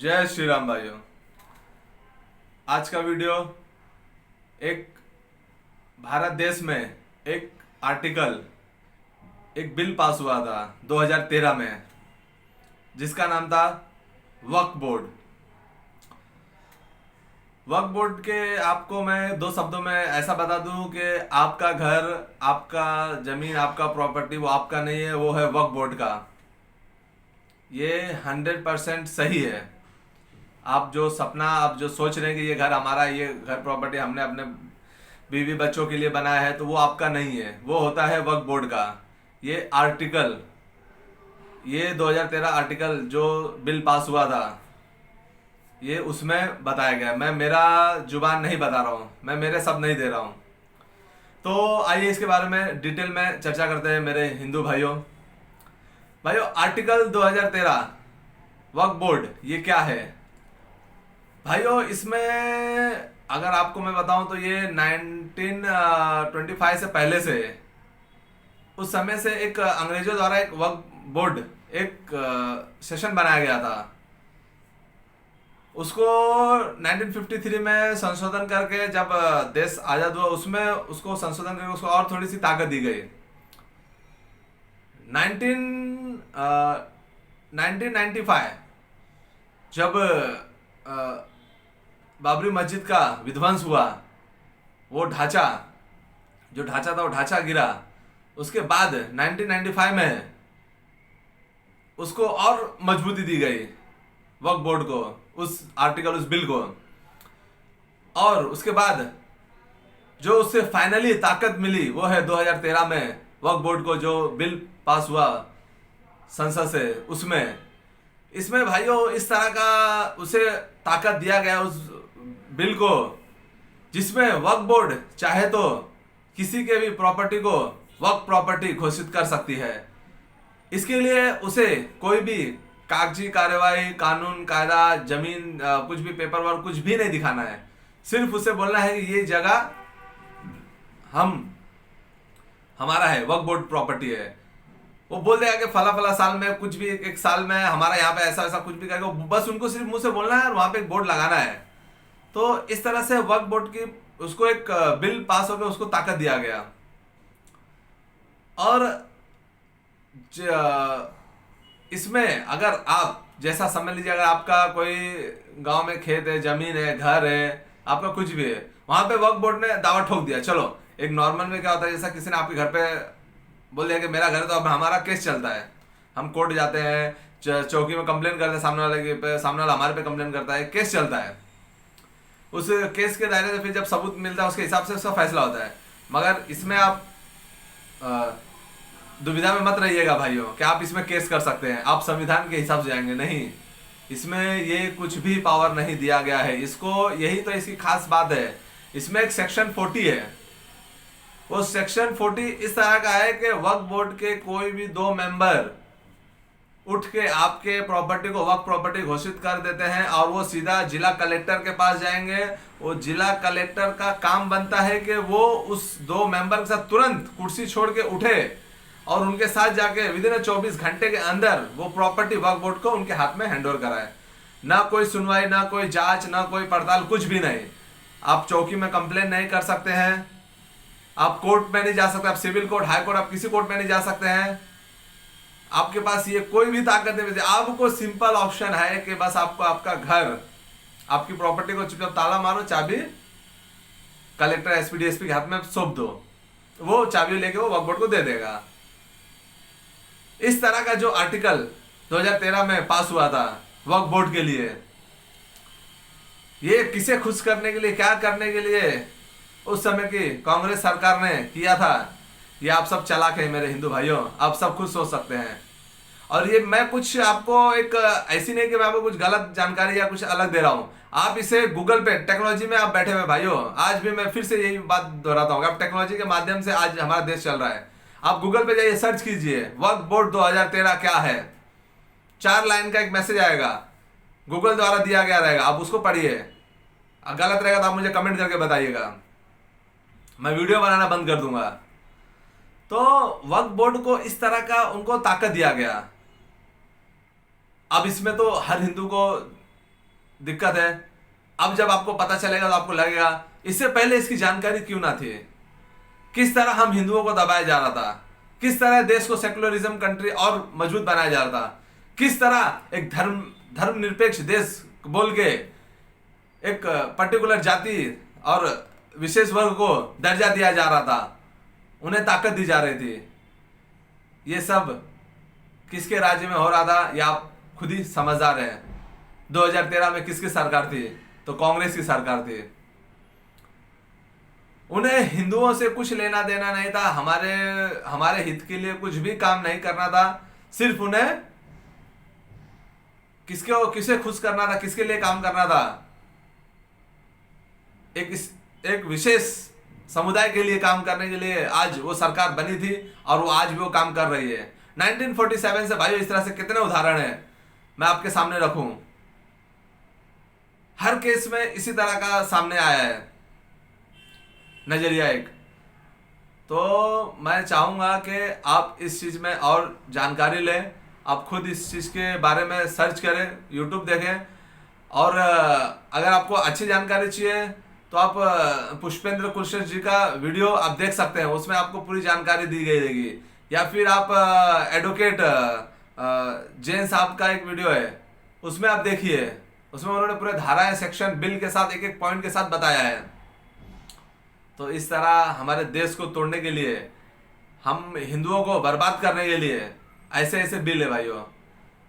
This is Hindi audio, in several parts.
जय श्री राम भाइयों। आज का वीडियो एक भारत देश में एक आर्टिकल एक बिल पास हुआ था 2013 में, जिसका नाम था वक्फ बोर्ड। वक्फ बोर्ड के आपको मैं दो शब्दों में ऐसा बता दूं कि आपका घर, आपका जमीन, आपका प्रॉपर्टी वो आपका नहीं है, वो है वक्फ बोर्ड का। ये 100% सही है। आप जो सपना, आप जो सोच रहे हैं कि ये घर हमारा, ये घर प्रॉपर्टी हमने अपने बीवी बच्चों के लिए बनाया है, तो वो आपका नहीं है, वो होता है वक्फ बोर्ड का। ये आर्टिकल, ये 2013 आर्टिकल जो बिल पास हुआ था, ये उसमें बताया गया। मैं मेरा जुबान नहीं बता रहा हूँ, मैं मेरे शब्द नहीं दे रहा हूँ। तो आइए इसके बारे में डिटेल में चर्चा करते हैं मेरे हिंदू भाइयों। आर्टिकल 2013 वक्फ बोर्ड ये क्या है भाइयों? इसमें अगर आपको मैं बताऊं तो ये 1925 से पहले से, उस समय से एक अंग्रेजों द्वारा एक वक्फ बोर्ड, एक सेशन बनाया गया था। उसको 1953 में संशोधन करके, जब देश आजाद हुआ, उसमें उसको संशोधन करके उसको और थोड़ी सी ताकत दी गई। 1995 जब बाबरी मस्जिद का विध्वंस हुआ, वो ढांचा, जो ढांचा था वो ढांचा गिरा, उसके बाद 1995 में उसको और मजबूती दी गई वक्फ बोर्ड को, उस आर्टिकल, उस बिल को। और उसके बाद जो उससे फाइनली ताकत मिली वो है 2013 में वक्फ बोर्ड को, जो बिल पास हुआ संसद से, उसमें इसमें भाइयों इस तरह का उसे ताकत दिया गया उस बिल को, जिसमें वक्फ बोर्ड चाहे तो किसी के भी प्रॉपर्टी को वक्फ प्रॉपर्टी घोषित कर सकती है। इसके लिए उसे कोई भी कागजी कार्यवाही, कानून कायदा, जमीन, कुछ भी पेपर वर्क कुछ भी नहीं दिखाना है। सिर्फ उसे बोलना है कि ये जगह हमारा है, वक्फ बोर्ड प्रॉपर्टी है। वो बोल देगा कि फला फला साल में, कुछ भी एक साल में हमारा यहाँ पे ऐसा ऐसा कुछ भी करेगा, बस उनको सिर्फ मुंह से बोलना है और वहां पे एक बोर्ड लगाना है। तो इस तरह से वक्फ बोर्ड की, उसको एक बिल पास होकर उसको ताकत दिया गया। और इसमें अगर आप, जैसा समझ लीजिए, अगर आपका कोई गांव में खेत है, जमीन है, घर है, आपका कुछ भी है, वहां पे वक्फ बोर्ड ने दावा ठोक दिया। चलो, एक नॉर्मल में क्या होता है, जैसा किसी ने आपके घर पे बोल दिया कि मेरा घर है, तो अब हमारा केस चलता है, हम कोर्ट जाते हैं, चौकी में कंप्लेन करते हैं, सामने वाले पे, सामने वाला हमारे पे कंप्लेन करता है, केस चलता है। उस केस के दायरे से फिर जब सबूत मिलता है, उसके हिसाब से उसका फैसला होता है। मगर इसमें आप दुविधा में मत रहिएगा भाइयों कि आप इसमें केस कर सकते हैं, आप संविधान के हिसाब से जाएंगे, नहीं। इसमें ये कुछ भी पावर नहीं दिया गया है इसको। यही तो इसकी खास बात है। इसमें एक सेक्शन 40 है। वो सेक्शन 40 इस तरह का है कि वक्फ बोर्ड के कोई भी दो मेंबर उठ के आपके प्रॉपर्टी को वक्फ प्रॉपर्टी घोषित कर देते हैं, और वो सीधा जिला कलेक्टर के पास जाएंगे। वो जिला कलेक्टर का काम बनता है कि वो उस दो मेंबर के साथ तुरंत कुर्सी छोड़ के उठे और उनके साथ जाके विदिन 24 घंटे के अंदर वो प्रॉपर्टी वक्फ बोर्ड को उनके हाथ में हैंड ओवर कराए। ना कोई सुनवाई, ना कोई जांच, ना कोई पड़ताल, कुछ भी नहीं। आप चौकी में कंप्लेन नहीं कर सकते हैं, आप कोर्ट में नहीं जा सकते, आप सिविल कोर्ट, हाई कोर्ट, आप किसी कोर्ट में नहीं जा सकते हैं। आपके पास ये कोई भी ताकत नहीं। आपको सिंपल ऑप्शन है कि बस आपको आपका घर, आपकी प्रॉपर्टी को चुपचाप ताला मारो, चाबी कलेक्टर, एसपी, डीएसपी के हाथ में सौंप दो, वो चाबी लेके वो वक्फ बोर्ड को दे देगा। इस तरह का जो आर्टिकल 2013 में पास हुआ था वक्फ बोर्ड के लिए, ये किसे खुश करने के लिए, क्या करने के लिए उस समय की कांग्रेस सरकार ने किया था, ये आप सब चालाक हैं मेरे हिंदू भाइयों, आप सब खुद सोच सकते हैं। और ये मैं कुछ आपको एक ऐसी नहीं कि मैं आपको कुछ गलत जानकारी या कुछ अलग दे रहा हूं। आप इसे गूगल पे, टेक्नोलॉजी में आप बैठे हुए भाइयों, आज भी मैं फिर से यही बात दोहराता हूँ, आप टेक्नोलॉजी के माध्यम से आज हमारा देश चल रहा है। आप गूगल पे जाइए, सर्च कीजिए वक्फ बोर्ड 2013 क्या है, 4 लाइन का एक मैसेज आएगा, गूगल द्वारा दिया गया रहेगा, आप उसको पढ़िए। गलत रहेगा तो आप मुझे कमेंट करके बताइएगा, मैं वीडियो बनाना बंद कर दूंगा। तो वक्फ बोर्ड को इस तरह का उनको ताकत दिया गया। अब इसमें तो हर हिंदू को दिक्कत है। अब जब आपको पता चलेगा तो आपको लगेगा इससे पहले इसकी जानकारी क्यों ना थी, किस तरह हम हिंदुओं को दबाया जा रहा था, किस तरह देश को सेकुलरिज्म कंट्री और मजबूत बनाया जा रहा था, किस तरह एक धर्मनिरपेक्ष देश बोल के एक पर्टिकुलर जाति और विशेष वर्ग को दर्जा दिया जा रहा था, उन्हें ताकत दी जा रही थी। ये सब किसके राज्य में हो रहा था ये आप खुद ही समझदार हैं। 2013 में किसकी सरकार थी? तो कांग्रेस की सरकार थी। उन्हें हिंदुओं से कुछ लेना देना नहीं था, हमारे हित के लिए कुछ भी काम नहीं करना था। सिर्फ उन्हें किसे खुश करना था, किसके लिए काम करना था? एक विशेष समुदाय के लिए काम करने के लिए आज वो सरकार बनी थी और वो आज भी वो काम कर रही है। 1947 से भाइयों इस तरह से कितने उदाहरण हैं मैं आपके सामने रखूं। हर केस में इसी तरह का सामने आया है नजरिया एक। तो मैं चाहूंगा कि आप इस चीज में और जानकारी लें, आप खुद इस चीज के बारे में सर्च करें, यूट्यूब देखें, और अगर आपको अच्छी जानकारी चाहिए तो आप पुष्पेंद्र कुलश्रेष्ठ जी का वीडियो आप देख सकते हैं, उसमें आपको पूरी जानकारी दी गई रहेगी। या फिर आप एडवोकेट जैन साहब का एक वीडियो है, उसमें आप देखिए, उसमें उन्होंने पूरे धाराएं सेक्शन बिल के साथ एक एक पॉइंट के साथ बताया है। तो इस तरह हमारे देश को तोड़ने के लिए, हम हिंदुओं को बर्बाद करने के लिए ऐसे ऐसे बिल है भाइयों।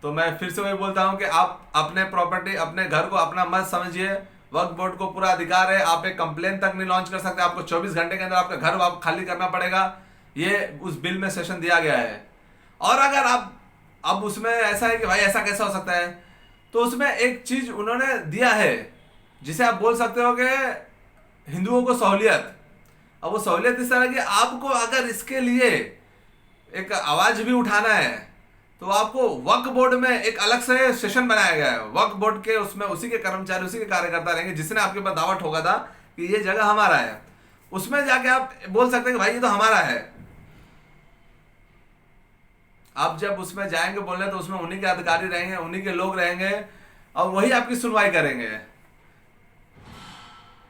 तो मैं फिर से वही बोलता हूँ कि आप अपने प्रॉपर्टी, अपने घर को अपना मत समझिए। वक्फ बोर्ड को पूरा अधिकार है, आप एक कंप्लेन तक नहीं लॉन्च कर सकते, आपको 24 घंटे के अंदर आपका घर आप खाली करना पड़ेगा। ये उस बिल में सेशन दिया गया है। और अगर आप अब उसमें ऐसा है कि भाई ऐसा कैसा हो सकता है, तो उसमें एक चीज उन्होंने दिया है जिसे आप बोल सकते हो कि हिंदुओं को सहूलियत। अब वो सहूलियत इस तरह की, आपको अगर इसके लिए एक आवाज भी उठाना है तो आपको वक्फ बोर्ड में एक अलग से सेशन बनाया गया है। वक्फ बोर्ड के उसमें उसी के कर्मचारी, उसी के कार्यकर्ता रहेंगे जिसने आपके ऊपर दावा ठोका था कि ये जगह हमारा है। उसमें जाके आप बोल सकते हैं कि भाई ये तो हमारा है। आप जब उसमें जाएंगे बोलने तो उसमें उन्हीं के अधिकारी रहेंगे, उन्हीं के लोग रहेंगे और वही आपकी सुनवाई करेंगे।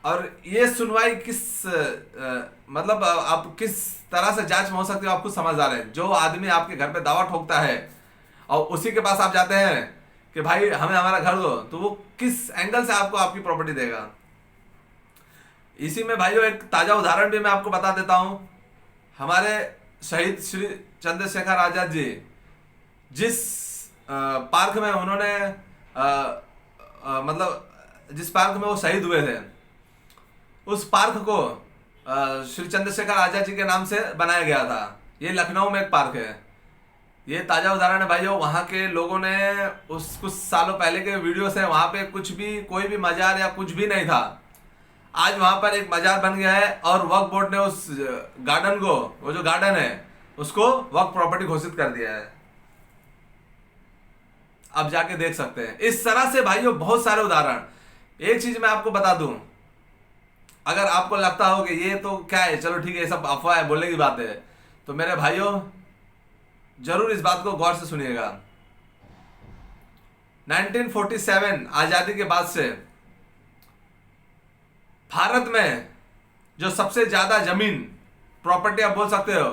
और ये सुनवाई मतलब आप किस तरह से जांच में हो सकती है आप खुद समझदार हैं। जो आदमी आपके घर पे दावा ठोकता है और उसी के पास आप जाते हैं कि भाई हमें हमारा घर दो, तो वो किस एंगल से आपको आपकी प्रॉपर्टी देगा? इसी में भाइयों एक ताजा उदाहरण भी मैं आपको बता देता हूं। हमारे शहीद श्री चंद्रशेखर आजाद जी जिस पार्क में उन्होंने मतलब जिस पार्क में वो शहीद हुए थे, उस पार्क को श्री चंद्रशेखर आजाद जी के नाम से बनाया गया था। ये लखनऊ में एक पार्क है। ये ताजा उदाहरण है भाइयों। वहां के लोगों ने उस कुछ सालों पहले के वीडियो से, वहां पे कुछ भी, कोई भी मजार या कुछ भी नहीं था। आज वहां पर एक मजार बन गया है और वक्फ बोर्ड ने उस गार्डन को, वो जो गार्डन है उसको वक्फ प्रॉपर्टी घोषित कर दिया है। आप जाके देख सकते हैं। इस तरह से भाइयों बहुत सारे उदाहरण। एक चीज मैं आपको बता दूं, अगर आपको लगता हो कि ये तो क्या है, चलो ठीक है, ये सब अफवाह है, बोलने की बात है, तो मेरे भाइयों जरूर इस बात को गौर से सुनिएगा। 1947 आजादी के बाद से भारत में जो सबसे ज्यादा जमीन प्रॉपर्टी आप बोल सकते हो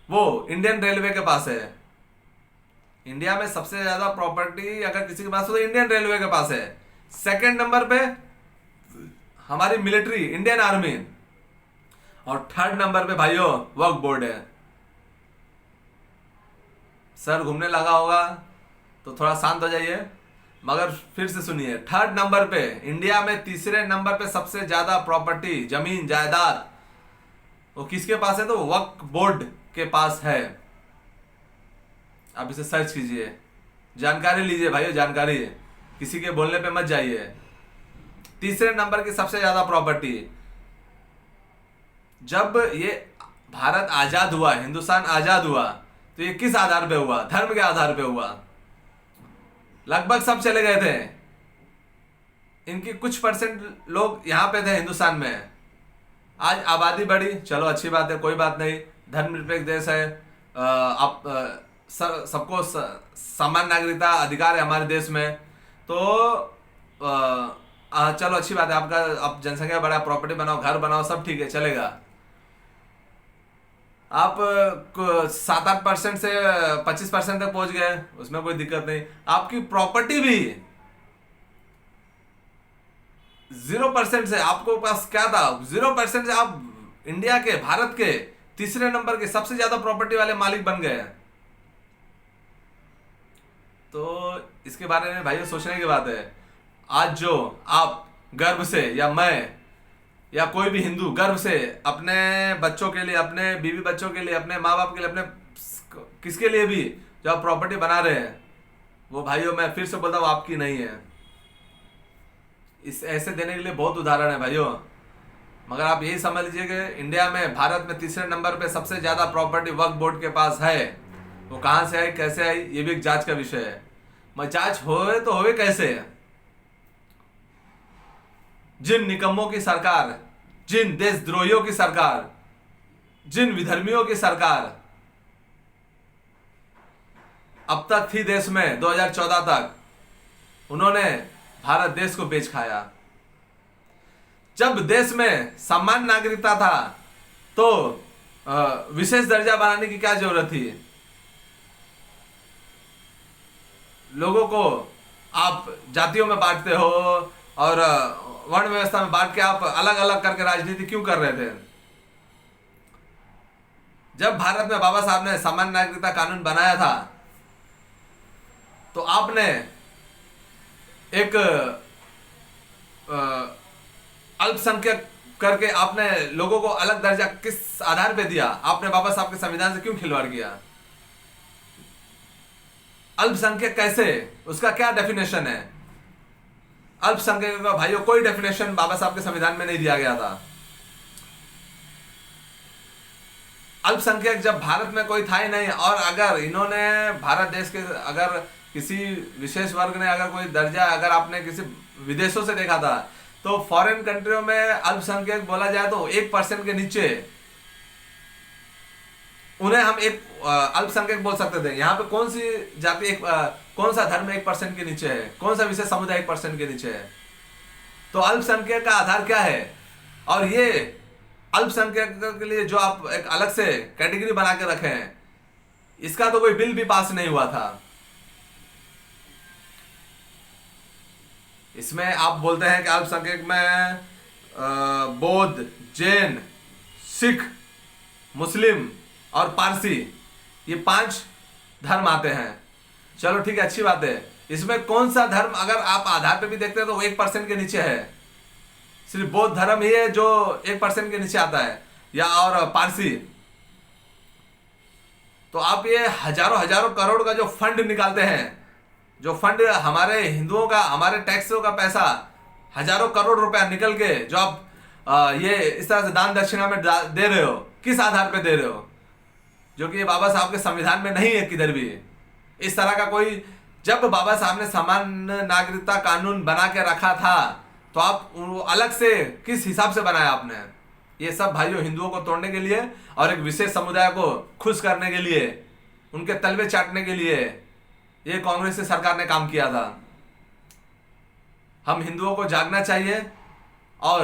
वो इंडियन रेलवे के पास है। इंडिया में सबसे ज्यादा प्रॉपर्टी अगर किसी के पास हो तो इंडियन रेलवे के पास है। सेकंड नंबर पे हमारी मिलिट्री, इंडियन आर्मी, और थर्ड नंबर पे भाइयों वक्फ बोर्ड है। सर घूमने लगा होगा तो थोड़ा शांत हो जाइए, मगर फिर से सुनिए। थर्ड नंबर पे इंडिया में, तीसरे नंबर पे सबसे ज्यादा प्रॉपर्टी, जमीन जायदाद वो किसके पास है? तो वक्फ बोर्ड के पास है। आप इसे सर्च कीजिए, जानकारी लीजिए भाइयों, जानकारी, किसी के बोलने पे मत जाइए। तीसरे नंबर की सबसे ज्यादा प्रॉपर्टी। जब ये भारत आजाद हुआ, हिंदुस्तान आजाद हुआ, तो ये किस आधार पे हुआ? धर्म के आधार पे हुआ। लगभग सब चले गए थे, इनकी कुछ परसेंट लोग यहां पे थे हिंदुस्तान में। आज आबादी बढ़ी, चलो अच्छी बात है, कोई बात नहीं, धर्मनिरपेक्ष देश है, आप सबको समान नागरिकता अधिकार है हमारे देश में। तो चलो अच्छी बात है, आपका आप जनसंख्या बढ़ा, प्रॉपर्टी बनाओ, घर बनाओ, सब ठीक है, चलेगा। आप 7-8% से 25% तक पहुंच गए, उसमें कोई दिक्कत नहीं। आपकी प्रॉपर्टी भी 0% से, आपको पास क्या था, 0% से आप इंडिया के, भारत के तीसरे नंबर के सबसे ज्यादा प्रॉपर्टी वाले मालिक बन गए। तो इसके बारे में भाइयों सोचने की बात है। आज जो आप गर्व से, या मैं या कोई भी हिंदू गर्व से अपने बच्चों के लिए, अपने बीवी बच्चों के लिए, अपने माँ बाप के लिए, अपने किसके लिए भी जो आप प्रॉपर्टी बना रहे हैं, वो भाइयों मैं फिर से बोलता हूँ आपकी नहीं है। इस ऐसे देने के लिए बहुत उदाहरण है भाइयों, मगर आप यही समझ लीजिए कि इंडिया में, भारत में तीसरे नंबर पे सबसे ज्यादा प्रॉपर्टी वक्फ बोर्ड के पास है। वो कहाँ से आई, कैसे आई, ये भी एक जांच का विषय है। मगर जांच होए तो होए कैसे? जिन निकम्मों की सरकार, जिन देशद्रोहियों की सरकार, जिन विधर्मियों की सरकार अब तक थी देश में 2014 तक, उन्होंने भारत देश को बेच खाया। जब देश में समान नागरिकता था तो विशेष दर्जा बनाने की क्या जरूरत थी? लोगों को आप जातियों में बांटते हो और वर्ण व्यवस्था में बांट के आप अलग अलग करके राजनीति क्यों कर रहे थे? जब भारत में बाबा साहब ने समान नागरिकता कानून बनाया था तो आपने एक अल्पसंख्यक करके आपने लोगों को अलग दर्जा किस आधार पे दिया? आपने बाबा साहब के संविधान से क्यों खिलवाड़ किया? अल्पसंख्यक कैसे, उसका क्या डेफिनेशन है? अल्पसंख्यक का भाइयों कोई डेफिनेशन बाबा साहब के संविधान में नहीं दिया गया था। अल्पसंख्यक जब भारत में कोई था ही नहीं, और अगर इन्होंने भारत देश के, अगर किसी विशेष वर्ग ने अगर कोई दर्जा, अगर आपने किसी विदेशों से देखा था तो फॉरेन कंट्रियों में अल्पसंख्यक बोला जाए तो 1% के नीचे उन्हें हम एक अल्पसंख्यक बोल सकते थे। यहाँ पे कौन सी जाति, कौन सा धर्म 1% के नीचे है? कौन सा विशेष समुदाय 1% के नीचे है? तो अल्पसंख्यक का आधार क्या है? और ये अल्पसंख्यक के लिए जो आप एक अलग से कैटेगरी बना के रखे हैं, इसका तो कोई बिल भी पास नहीं हुआ था। इसमें आप बोलते हैं कि अल्पसंख्यक में बौद्ध, जैन, सिख, मुस्लिम और पारसी, ये 5 धर्म आते हैं। चलो ठीक है, अच्छी बात है। इसमें कौन सा धर्म अगर आप आधार पे भी देखते हैं तो 1% के नीचे है? सिर्फ बौद्ध धर्म ही है जो 1% के नीचे आता है, या और पारसी। तो आप ये हजारों हजारों करोड़ का जो फंड निकालते हैं, जो फंड हमारे हिंदुओं का, हमारे टैक्सों का पैसा, हजारों करोड़ रुपया निकल के जो आप ये इस तरह से दान दक्षिणा में दे रहे हो, किस आधार पे दे रहे हो? जो कि ये बाबा साहब के संविधान में नहीं है किधर भी इस तरह का कोई। जब बाबा साहब ने समान नागरिकता कानून बना के रखा था तो आप अलग से किस हिसाब से बनाया आपने? ये सब भाइयों हिंदुओं को तोड़ने के लिए और एक विशेष समुदाय को खुश करने के लिए, उनके तलवे चाटने के लिए ये कांग्रेस की सरकार ने काम किया था। हम हिंदुओं को जागना चाहिए और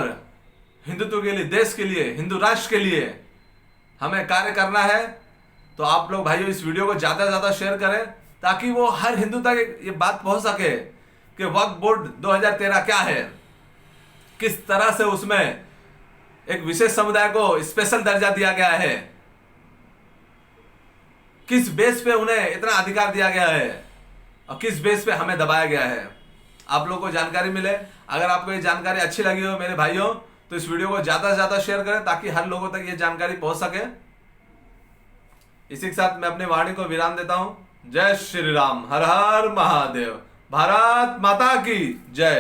हिंदुत्व के लिए, देश के लिए, हिंदू राष्ट्र के लिए हमें कार्य करना है। तो आप लोग भाइयों इस वीडियो को ज़्यादा से ज़्यादा शेयर करें ताकि वो हर हिंदू तक ये बात पहुंच सके कि वक्फ बोर्ड 2013 क्या है, किस तरह से उसमें एक विशेष समुदाय को स्पेशल दर्जा दिया गया है, किस बेस पे उन्हें इतना अधिकार दिया गया है और किस बेस पे हमें दबाया गया है। आप लोगों को जानकारी मिले। अगर आपको ये जानकारी अच्छी लगी हो मेरे भाइयों तो इस वीडियो को ज़्यादा से ज़्यादा शेयर करें ताकि हर लोगों तक ये जानकारी पहुंच सके। इसी के साथ मैं अपने वाणी को विराम देता हूं। जय श्री राम, हर हर महादेव, भारत माता की जय।